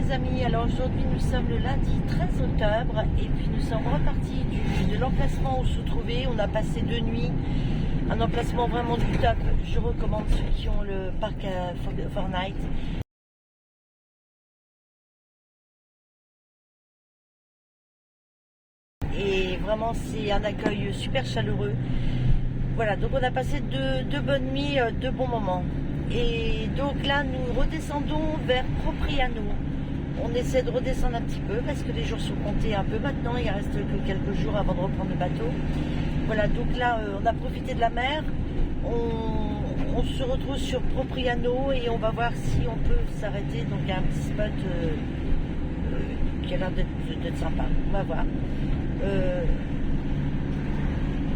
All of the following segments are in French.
les amis, alors aujourd'hui nous sommes le lundi 13 octobre et puis nous sommes repartis de l'emplacement où se trouvait. On a passé 2 nuits, un emplacement vraiment du top. Je recommande ceux qui ont le parc à Fortnite. Et vraiment c'est un accueil super chaleureux. Voilà, donc on a passé deux bonnes nuits, 2 bons moments. Et donc là nous redescendons vers Propriano. On essaie de redescendre un petit peu parce que les jours sont comptés un peu maintenant, il reste que quelques jours avant de reprendre le bateau. Voilà, donc là on a profité de la mer, on se retrouve sur Propriano et on va voir si on peut s'arrêter, donc il y a un petit spot qui a l'air d'être sympa, on va voir.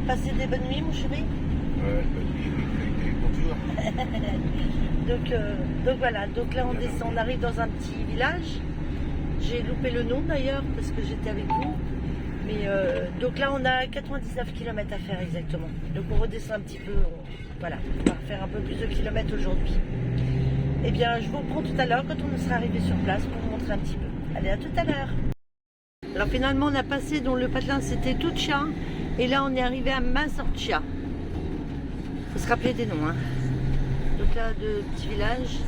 Passez des bonnes nuits mon chéri. Bonjour. donc voilà, donc là on descend, on arrive dans un petit village. J'ai loupé le nom d'ailleurs parce que j'étais avec vous. Mais donc là on a 99 km à faire exactement. Donc on redescend un petit peu, voilà, on va faire un peu plus de kilomètres aujourd'hui. Eh bien je vous reprends tout à l'heure quand on sera arrivé sur place pour vous montrer un petit peu. Allez, à tout à l'heure. Alors finalement on a passé, dont le patelin c'était Tuccia et là on est arrivé à Masorcia. Faut se rappeler des noms, hein. Donc là, de petits villages.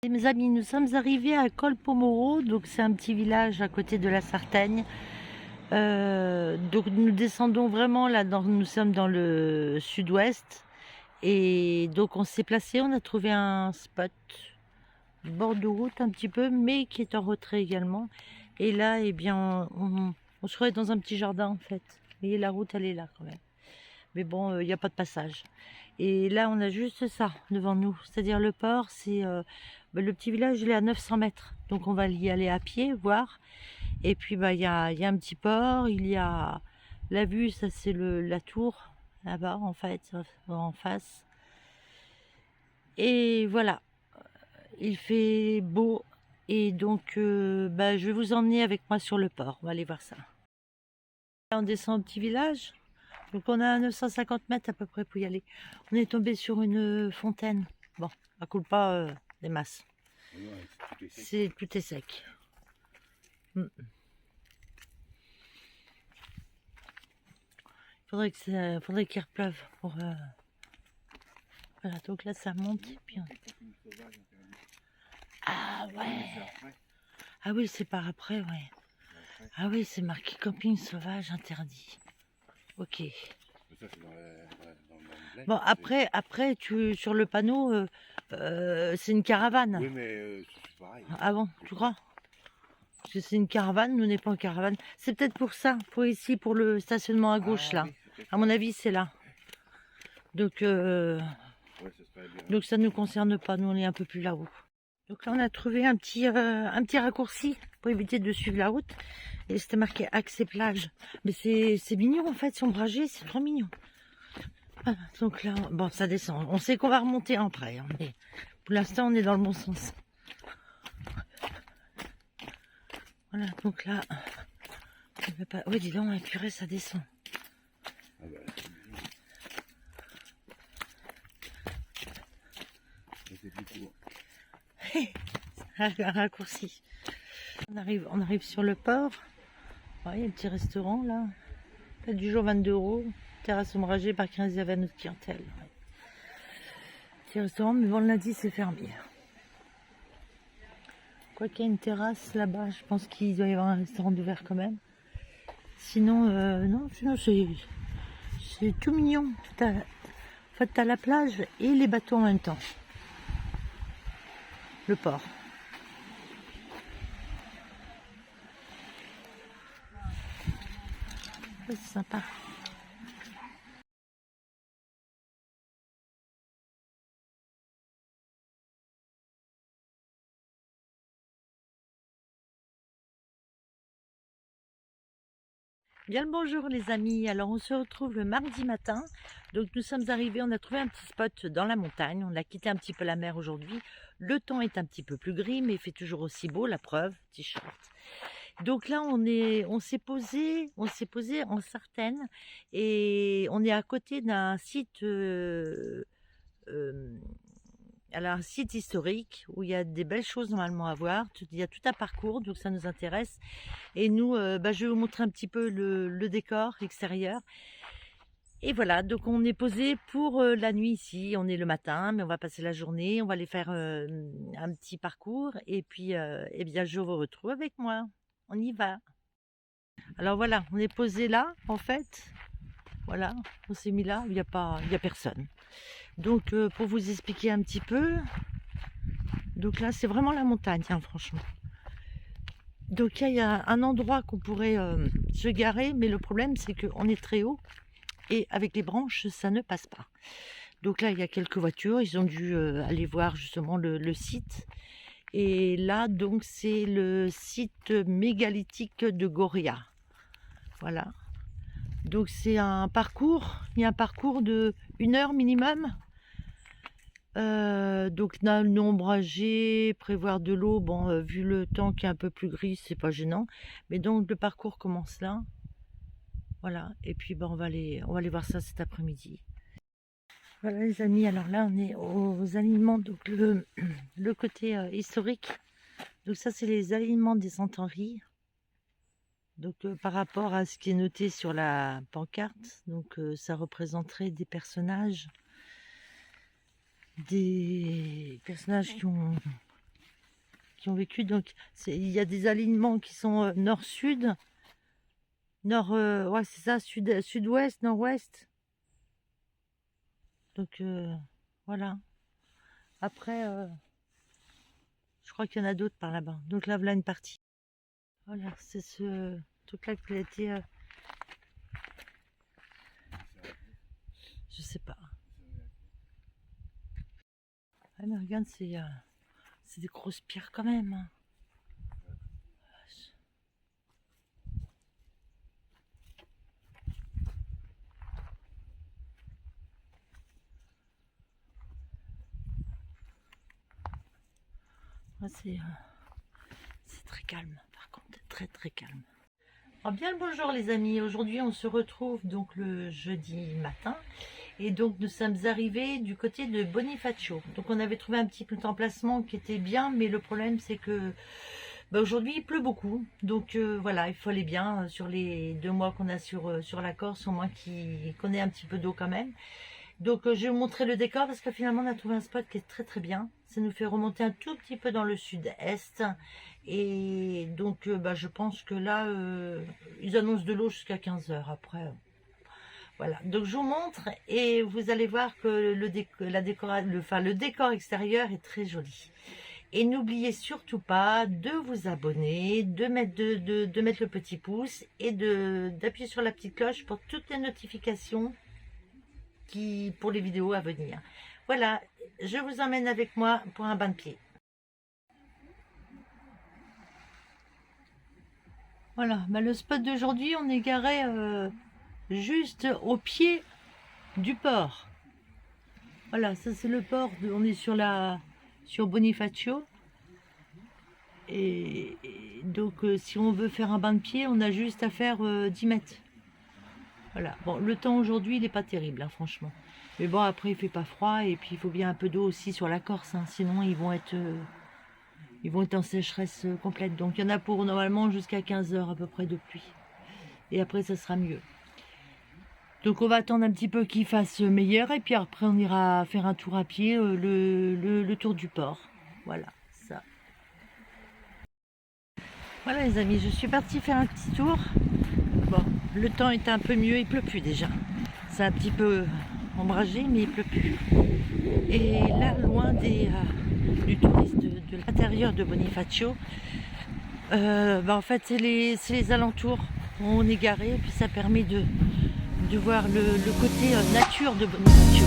Mes amis, nous sommes arrivés à Colpomoro, donc c'est un petit village à côté de la Sardaigne. Donc nous descendons vraiment là, nous sommes dans le sud-ouest et donc on s'est placé, on a trouvé un spot bord de route un petit peu, mais qui est en retrait également. Et là, eh bien, on se trouve dans un petit jardin en fait. Vous voyez, la route elle est là quand même. Mais bon, il n'y a pas de passage. Et là, on a juste ça devant nous. C'est-à-dire le port, c'est le petit village, il est à 900 mètres. Donc on va y aller à pied, voir. Et puis, il y a un petit port. Il y a la vue, ça c'est la tour, là-bas, en fait, en face. Et voilà, il fait beau. Et donc, je vais vous emmener avec moi sur le port. On va aller voir ça. Là, on descend au petit village. Donc on a 950 mètres à peu près pour y aller. On est tombé sur une fontaine. Bon, ça coule pas des masses. C'est tout est sec. Il faudrait qu'il repleuve pour. Voilà, donc là ça monte. Puis Ah ouais. Ah oui, c'est par après, ouais. Ah oui, c'est marqué camping sauvage interdit. Ok. Bon, après sur le panneau, c'est une caravane. Oui, mais c'est pareil. Ah bon, tu crois? Parce que c'est une caravane, nous n'est pas en caravane. C'est peut-être pour ça, pour ici, pour le stationnement à gauche, là. Oui, à mon avis, c'est là. Donc, donc ça ne nous concerne pas, nous on est un peu plus là-haut. Donc là, on a trouvé un petit raccourci pour éviter de suivre la route. Et c'était marqué accès plage. Mais c'est mignon en fait, c'est ombragé, c'est trop mignon. Voilà, donc là, bon, ça descend. On sait qu'on va remonter après. Hein, mais pour l'instant, on est dans le bon sens. Voilà, donc là, oui, dis donc, purée, ça descend. Un raccourci. On arrive sur le port. Il y a un petit restaurant là. Fête du jour 22 €. Terrasse ombragée, parking réservé à notre clientèle. Ouais. Petit restaurant, mais bon, le lundi c'est fermé. Quoi qu'il y ait une terrasse là-bas, je pense qu'il doit y avoir un restaurant d'ouvert quand même. Sinon, non, sinon c'est tout mignon. En fait, t'as la plage et les bateaux en même temps. Le port. C'est sympa. Bien le bonjour les amis, alors on se retrouve le mardi matin, donc nous sommes arrivés, on a trouvé un petit spot dans la montagne, on a quitté un petit peu la mer aujourd'hui, le temps est un petit peu plus gris mais il fait toujours aussi beau, la preuve, t-shirt. Donc là on s'est posé en Sartène et on est à côté d'un site alors un site historique où il y a des belles choses normalement à voir, il y a tout un parcours donc ça nous intéresse. Et nous, je vais vous montrer un petit peu le décor extérieur. Et voilà, donc on est posé pour la nuit ici. On est le matin, mais on va passer la journée. On va aller faire un petit parcours. Et puis, eh bien, je vous retrouve avec moi. On y va. Alors voilà, on est posé là, en fait. Voilà, on s'est mis là. Il n'y a personne. Donc, pour vous expliquer un petit peu. Donc là, c'est vraiment la montagne, hein, franchement. Donc il y a un endroit qu'on pourrait se garer, mais le problème c'est qu'on est très haut et avec les branches ça ne passe pas. Donc là il y a quelques voitures, ils ont dû aller voir justement le site. Et là donc c'est le site mégalithique de Goria. Voilà. Donc c'est un parcours, il y a un parcours de 1 heure minimum. Donc ombragé, prévoir de l'eau, bon vu le temps qui est un peu plus gris, c'est pas gênant. Mais donc le parcours commence là. Voilà, et puis on va aller voir ça cet après-midi. Voilà les amis, alors là on est aux alignements, donc le côté historique. Donc ça c'est les alignements des Centauries. Donc par rapport à ce qui est noté sur la pancarte, donc ça représenterait des personnages qui ont vécu. Donc il y a des alignements qui sont nord-sud, ouais c'est ça, sud-ouest, nord-ouest. Donc voilà. Après, je crois qu'il y en a d'autres par là-bas. Donc là, voilà une partie. Voilà, c'est ce truc-là qui a été... je sais pas. Ah mais regarde, c'est des grosses pierres quand même. Hein. C'est très calme, par contre, très très calme. Alors bien le bonjour les amis, aujourd'hui on se retrouve donc le jeudi matin et donc nous sommes arrivés du côté de Bonifacio. Donc on avait trouvé un petit emplacement qui était bien, mais le problème c'est que aujourd'hui il pleut beaucoup, donc voilà, il faut aller bien sur les 2 mois qu'on a sur la Corse, au moins qu'on ait un petit peu d'eau quand même. Donc je vais vous montrer le décor parce que finalement on a trouvé un spot qui est très très bien. Ça nous fait remonter un tout petit peu dans le sud-est. Et donc je pense que là, ils annoncent de l'eau jusqu'à 15 h après. Voilà, donc je vous montre et vous allez voir que le décor extérieur est très joli. Et n'oubliez surtout pas de vous abonner, de mettre le petit pouce et d'appuyer sur la petite cloche pour toutes les notifications pour les vidéos à venir. Voilà, je vous emmène avec moi pour un bain de pied. Voilà, le spot d'aujourd'hui, on est garé juste au pied du port. Voilà, ça c'est le port, on est sur Bonifacio. Et donc si on veut faire un bain de pied, on a juste à faire 10 mètres. Voilà, bon, le temps aujourd'hui, il n'est pas terrible, hein, franchement. Mais bon, après, il fait pas froid, et puis il faut bien un peu d'eau aussi sur la Corse, hein, sinon ils vont être en sécheresse complète. Donc il y en a pour normalement jusqu'à 15 h à peu près de pluie. Et après, ça sera mieux. Donc on va attendre un petit peu qu'il fasse meilleur, et puis après, on ira faire un tour à pied, le tour du port. Voilà, ça. Voilà les amis, je suis partie faire un petit tour. Bon, le temps est un peu mieux, il pleut plus déjà. C'est un petit peu ombragé, mais il pleut plus. Et là, loin du touriste de l'intérieur de Bonifacio, en fait, c'est les alentours où on est garé, et puis ça permet de voir le côté nature de Bonifacio.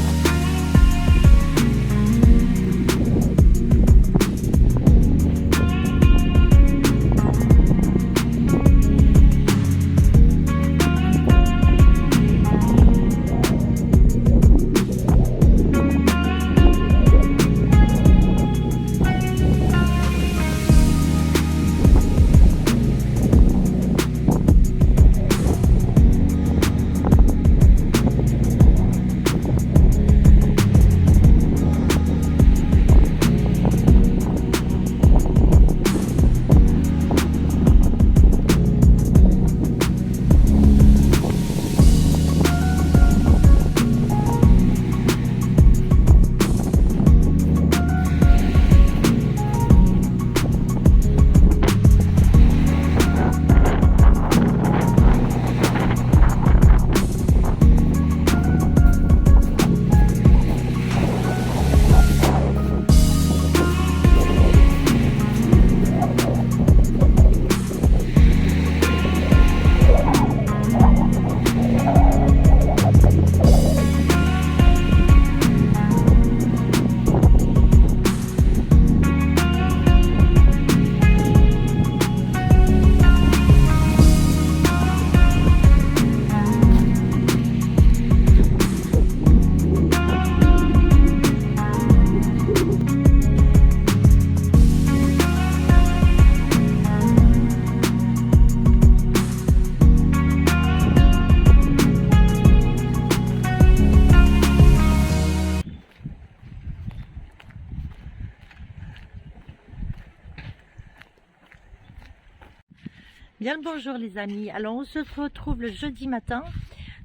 Bien le bonjour les amis, alors on se retrouve le jeudi matin,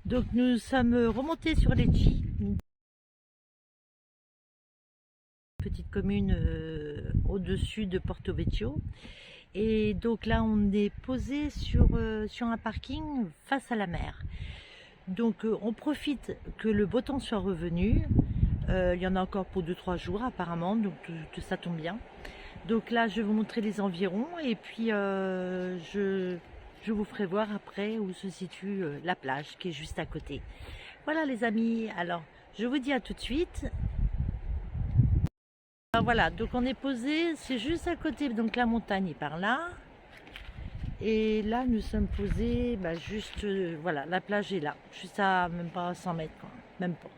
donc nous sommes remontés sur Lecce, une petite commune au-dessus de Porto Vecchio, et donc là on est posé sur un parking face à la mer. Donc on profite que le beau temps soit revenu, il y en a encore pour 2-3 jours apparemment, donc tout ça tombe bien. Donc là, je vais vous montrer les environs et puis je vous ferai voir après où se situe la plage qui est juste à côté. Voilà les amis, alors je vous dis à tout de suite. Alors, voilà, donc on est posé, c'est juste à côté, donc la montagne est par là. Et là, nous sommes posés, juste, voilà, la plage est là, juste à même pas 100 mètres, quoi, même pas.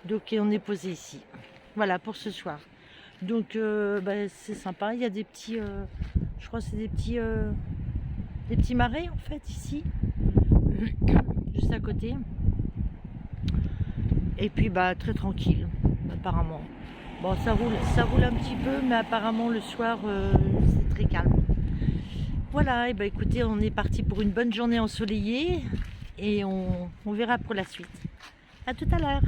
Donc on est posé ici, voilà pour ce soir. Donc c'est sympa, il y a des petits, je crois que c'est des petits marais en fait ici, juste à côté. Et puis très tranquille apparemment. Bon ça roule un petit peu, mais apparemment le soir c'est très calme. Voilà, et écoutez, on est parti pour une bonne journée ensoleillée et on verra pour la suite. À tout à l'heure.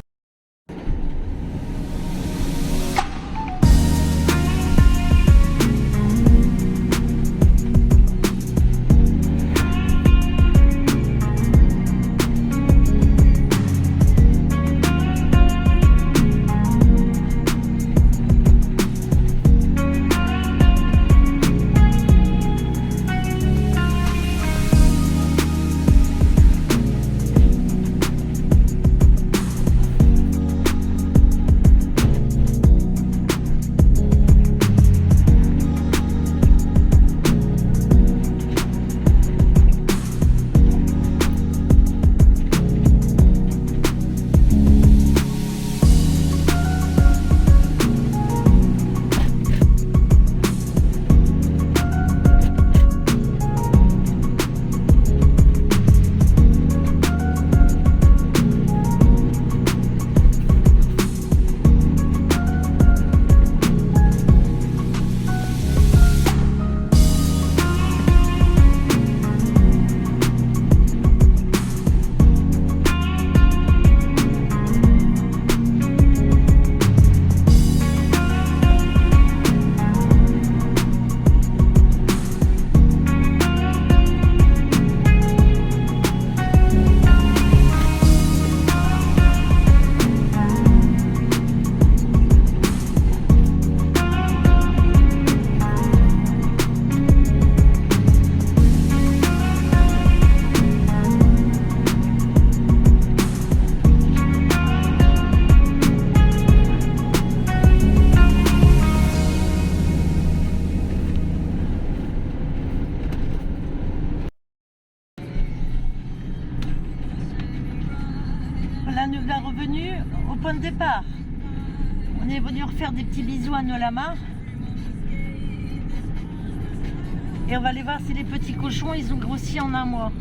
point de départ. On est venu refaire des petits bisous à Nolama. Et on va aller voir si les petits cochons, ils ont grossi en un mois.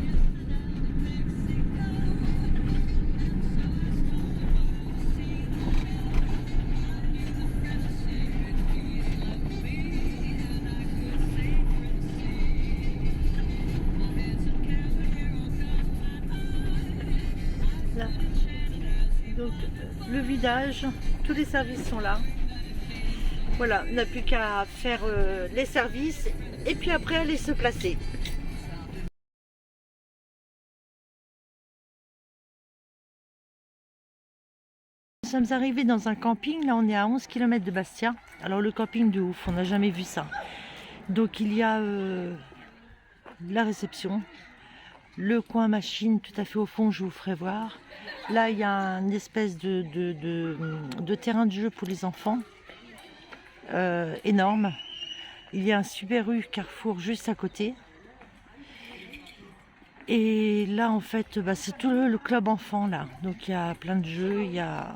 Là. Donc le vidage, tous les services sont là. Voilà, on n'a plus qu'à faire les services et puis après aller se placer. Nous sommes arrivés dans un camping, là on est à 11 km de Bastia. Alors le camping de ouf, on n'a jamais vu ça. Donc il y a la réception, le coin machine tout à fait au fond, je vous ferai voir. Là il y a une espèce de terrain de jeu pour les enfants. Énorme. Il y a un Super U Carrefour juste à côté. Et là en fait bah, c'est tout le club enfant là. Donc il y a plein de jeux, il y a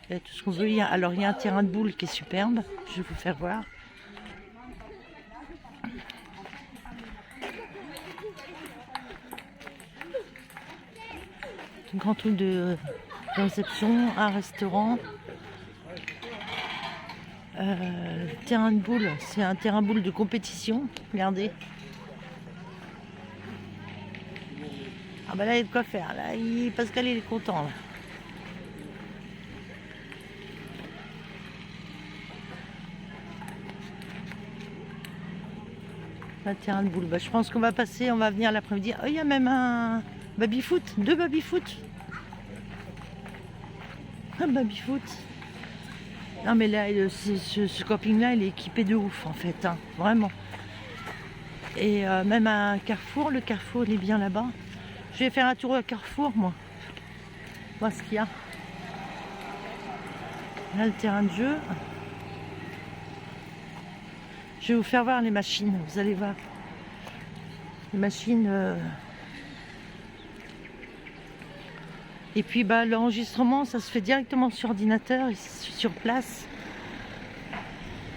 tout ce qu'on veut. Alors il y a un terrain de boules qui est superbe, je vais vous faire voir. Un grand truc de réception, un restaurant. Terrain de boules, c'est un terrain de boules de compétition, regardez. Ah bah là il y a de quoi faire, là, Pascal il est content là. Un terrain de boules, bah, je pense qu'on va passer, on va venir l'après-midi. Oh, il y a même un baby-foot, 2 baby-foot. Un baby-foot. Non mais là, ce camping-là, il est équipé de ouf en fait, hein, vraiment. Et même un Carrefour, le Carrefour il est bien là-bas. Je vais faire un tour au Carrefour moi. Voir ce qu'il y a. Là le terrain de jeu. Je vais vous faire voir les machines, vous allez voir. Les machines. Et puis bah, l'enregistrement, ça se fait directement sur ordinateur, sur place.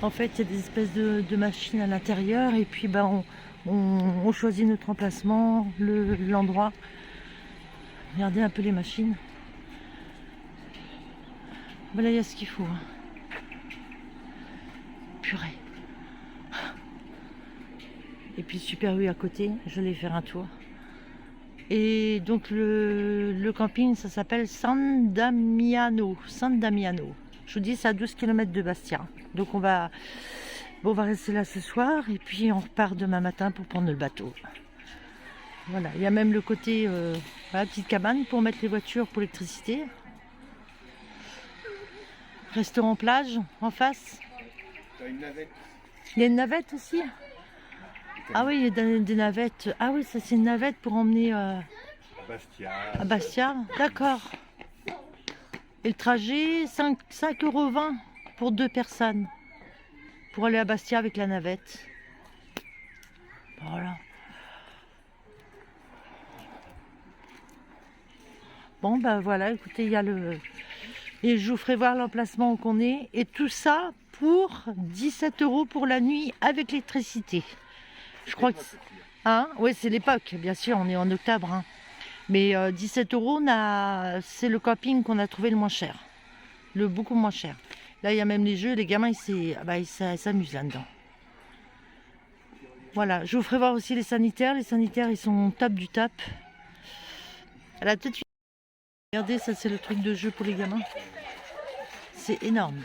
En fait, il y a des espèces de machines à l'intérieur. Et puis bah, on choisit notre emplacement, l'endroit. Regardez un peu les machines. Voilà, il y a ce qu'il faut. Hein. Purée. Et puis Super U à côté, je vais faire un tour. Et donc le camping, ça s'appelle San Damiano. San Damiano. Je vous dis, c'est à 12 km de Bastia. Donc on va rester là ce soir et puis on repart demain matin pour prendre le bateau. Voilà, il y a même le côté, voilà, petite cabane pour mettre les voitures pour l'électricité. Restaurant plage en face. Une navette. Il y a une navette aussi. Ah oui, il y a des navettes. Ah oui, ça c'est une navette pour emmener à Bastia. D'accord. Et le trajet, 5,20 € pour 2 personnes. Pour aller à Bastia avec la navette. Voilà. Bon, ben voilà, écoutez, il y a le... Et je vous ferai voir l'emplacement où qu'on est. Et tout ça pour 17 € pour la nuit avec l'électricité. Je crois que... Hein? Oui, c'est l'époque, bien sûr, on est en octobre. Hein. Mais 17 €, c'est le camping qu'on a trouvé le moins cher. Le beaucoup moins cher. Là, il y a même les jeux, les gamins, ils s'amusent là-dedans. Voilà, je vous ferai voir aussi les sanitaires. Les sanitaires, ils sont top du top. Elle a peut-être... Regardez, ça c'est le truc de jeu pour les gamins. C'est énorme.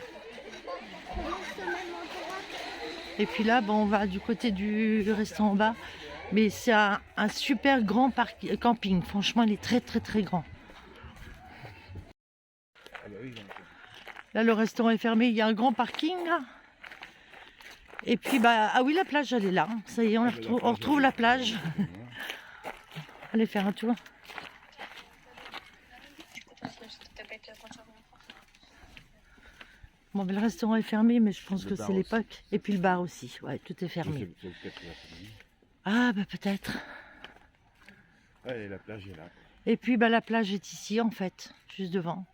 Et puis là, bon, on va du côté du restaurant en bas. Mais c'est un super grand camping. Franchement, il est très très très grand. Là, le restaurant est fermé. Il y a un grand parking là. Et puis, bah, ah oui, la plage, elle est là. Ça y est, on retrouve la plage. Allez faire un tour. Bon, mais le restaurant est fermé, mais je pense que c'est l'époque. Et puis le bar aussi. Ouais, tout est fermé. Ah, bah peut-être. Ouais, la plage est là. Et puis, bah, la plage est ici, en fait, juste devant.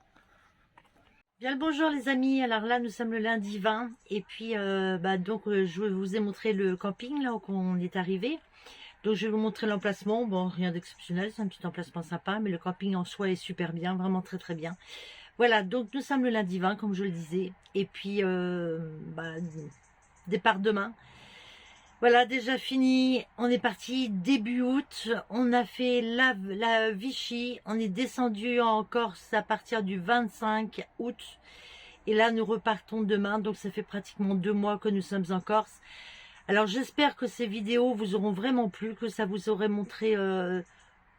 Bien le bonjour les amis, alors là nous sommes le lundi 20 et puis je vous ai montré le camping là où on est arrivé. Donc je vais vous montrer l'emplacement, bon rien d'exceptionnel, c'est un petit emplacement sympa, mais le camping en soi est super bien, vraiment très très bien. Voilà, donc nous sommes le lundi 20 comme je le disais, et puis départ demain. Voilà, déjà fini, on est parti début août, on a fait la Vichy, on est descendu en Corse à partir du 25 août, et là nous repartons demain, donc ça fait pratiquement 2 mois que nous sommes en Corse. Alors j'espère que ces vidéos vous auront vraiment plu, que ça vous aurait montré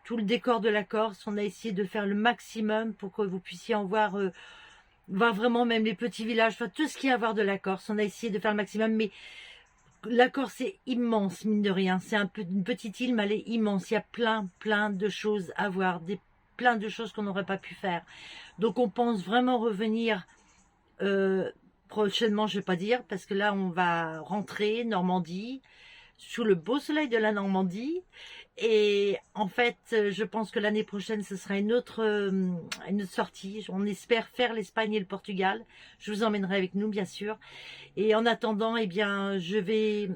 tout le décor de la Corse. On a essayé de faire le maximum pour que vous puissiez en voir, voir vraiment même les petits villages, enfin tout ce qu'il y a à voir de la Corse. On a essayé de faire le maximum, mais la Corse est immense, mine de rien. C'est une petite île, mais elle est immense. Il y a plein de choses à voir, plein de choses qu'on n'aurait pas pu faire. Donc on pense vraiment revenir prochainement, je ne vais pas dire, parce que là on va rentrer Normandie, sous le beau soleil de la Normandie. Et en fait, je pense que l'année prochaine, ce sera une autre sortie. On espère faire l'Espagne et le Portugal. Je vous emmènerai avec nous, bien sûr. Et en attendant, eh bien, je vais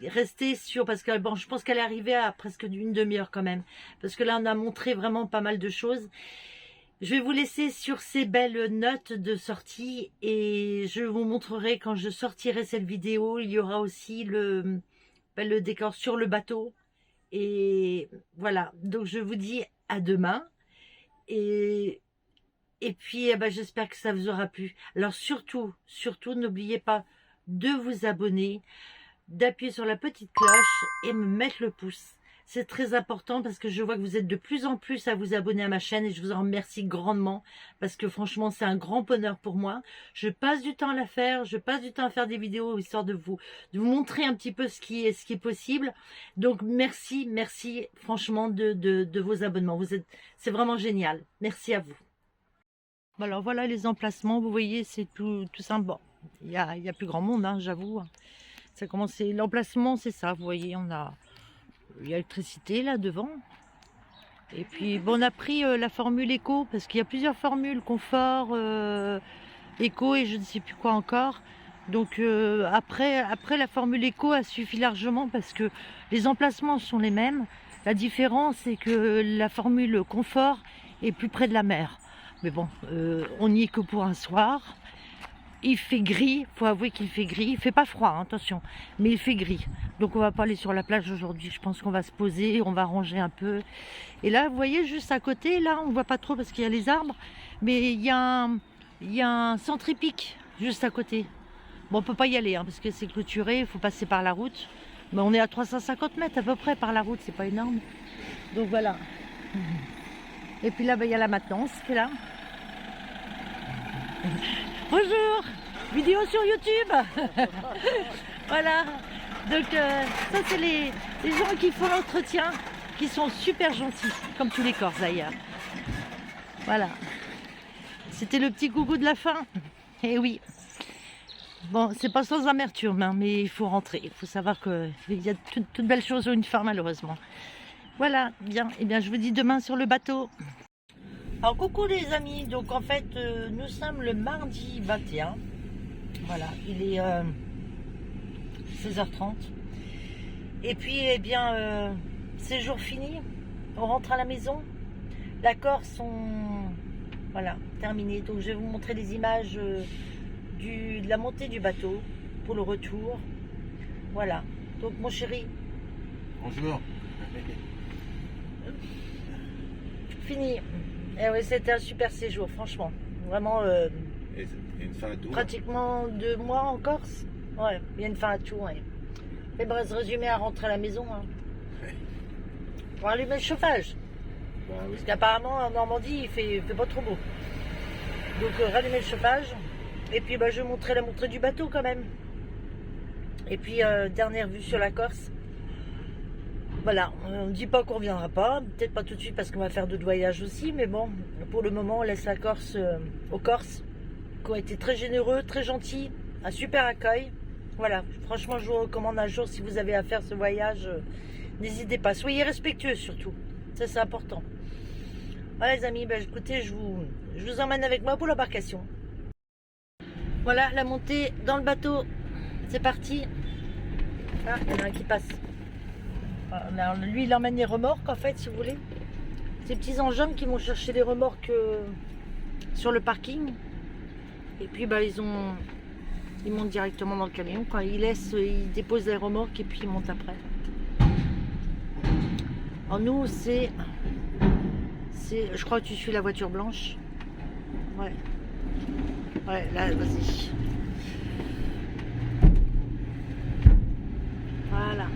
rester sur... Parce que, bon, je pense qu'elle est arrivée à presque une demi-heure quand même. Parce que là, on a montré vraiment pas mal de choses. Je vais vous laisser sur ces belles notes de sortie. Et je vous montrerai quand je sortirai cette vidéo. Il y aura aussi le décor sur le bateau. Et voilà, donc je vous dis à demain. Et puis j'espère que ça vous aura plu. Alors surtout, n'oubliez pas de vous abonner, d'appuyer sur la petite cloche et me mettre le pouce. C'est très important parce que je vois que vous êtes de plus en plus à vous abonner à ma chaîne et je vous en remercie grandement parce que franchement c'est un grand bonheur pour moi. Je passe du temps à la faire, je passe du temps à faire des vidéos histoire de vous montrer un petit peu ce qui est possible. Donc merci franchement de vos abonnements. C'est vraiment génial. Merci à vous. Bon, alors voilà les emplacements, vous voyez c'est tout simple. Bon, il y a plus grand monde, hein, j'avoue. Ça commence, l'emplacement c'est ça, vous voyez, il y a l'électricité là devant. Et puis bon, on a pris la formule éco parce qu'il y a plusieurs formules, confort, éco et je ne sais plus quoi encore. Donc après la formule éco a suffi largement parce que les emplacements sont les mêmes. La différence c'est que la formule confort est plus près de la mer. Mais bon, on n'y est que pour un soir. Il fait gris, faut avouer qu'il fait gris. Il fait pas froid, hein, attention, mais il fait gris. Donc on va pas aller sur la plage aujourd'hui. Je pense qu'on va se poser, on va ranger un peu. Et là, vous voyez, juste à côté, là, on voit pas trop parce qu'il y a les arbres, mais il y a un centre hippique juste à côté. Bon, on peut pas y aller hein, parce que c'est clôturé, il faut passer par la route. Mais on est à 350 mètres à peu près par la route, c'est pas énorme. Donc voilà. Et puis là, il y a la maintenance qui est là. Bonjour, vidéo sur YouTube. Voilà, donc ça c'est les gens qui font l'entretien, qui sont super gentils, comme tous les Corses d'ailleurs. Voilà, c'était le petit coucou de la fin. Et oui, bon, c'est pas sans amertume, hein, mais il faut rentrer. Il faut savoir qu'il y a toutes belles choses où une fin malheureusement. Voilà, bien, et bien je vous dis demain sur le bateau. Alors coucou les amis, donc en fait nous sommes le mardi 21, voilà, il est 16h30 et puis eh bien c'est jour fini, on rentre à la maison, la Corse voilà, terminé, donc je vais vous montrer les images de la montée du bateau pour le retour, voilà, donc mon chéri. Bonjour. Fini. Eh oui, c'était un super séjour, franchement. Vraiment, Et une fin à tout. pratiquement 2 mois en Corse. Ouais, il y a une fin à tout. Ouais. Et ben, se résumer à rentrer à la maison. Hein. Ouais. Pour allumer le chauffage. Bah, oui. Parce qu'apparemment, en Normandie, il fait pas trop beau. Donc, rallumer le chauffage. Et puis, je vais montrer la montée du bateau quand même. Et puis, dernière vue sur la Corse. Voilà, on ne dit pas qu'on ne reviendra pas, peut-être pas tout de suite parce qu'on va faire d'autres voyages aussi, mais bon, pour le moment, on laisse la Corse aux Corses, qui ont été très généreux, très gentils, un super accueil. Voilà, franchement, je vous recommande un jour, si vous avez à faire ce voyage, n'hésitez pas. Soyez respectueux surtout, ça c'est important. Voilà les amis, écoutez, je vous emmène avec moi pour l'embarcation. Voilà, la montée dans le bateau. C'est parti. Ah, il y en a un qui passe. Alors, lui, il emmène les remorques, en fait, si vous voulez. Ces petits engins qui vont chercher les remorques sur le parking. Et puis, bah, ils montent directement dans le camion. Quand ils déposent les remorques et puis ils montent après. Alors nous, je crois que tu suis la voiture blanche. Ouais. Ouais, là, vas-y. Voilà.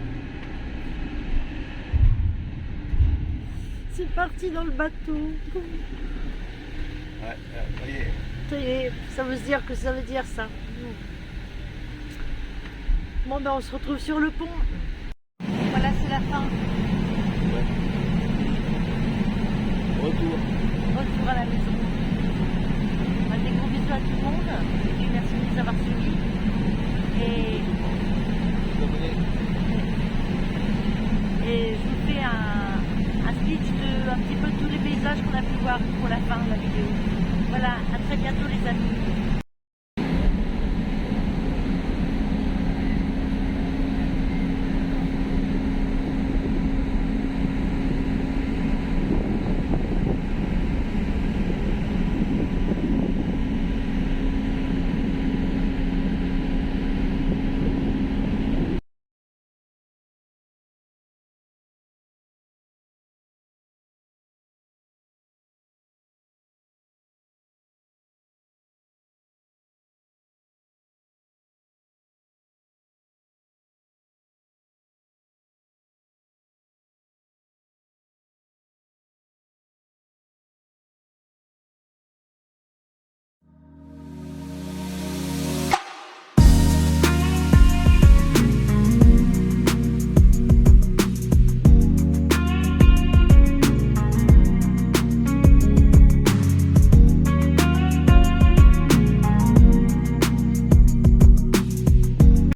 C'est parti dans le bateau. Ouais, voyez. Ça y est, ça veut dire que ça veut dire ça. Bon, ben on se retrouve sur le pont. Voilà, c'est la fin. Ouais. Retour. Retour à la maison. Des gros bisous à tout le monde. Et puis merci de nous avoir suivis.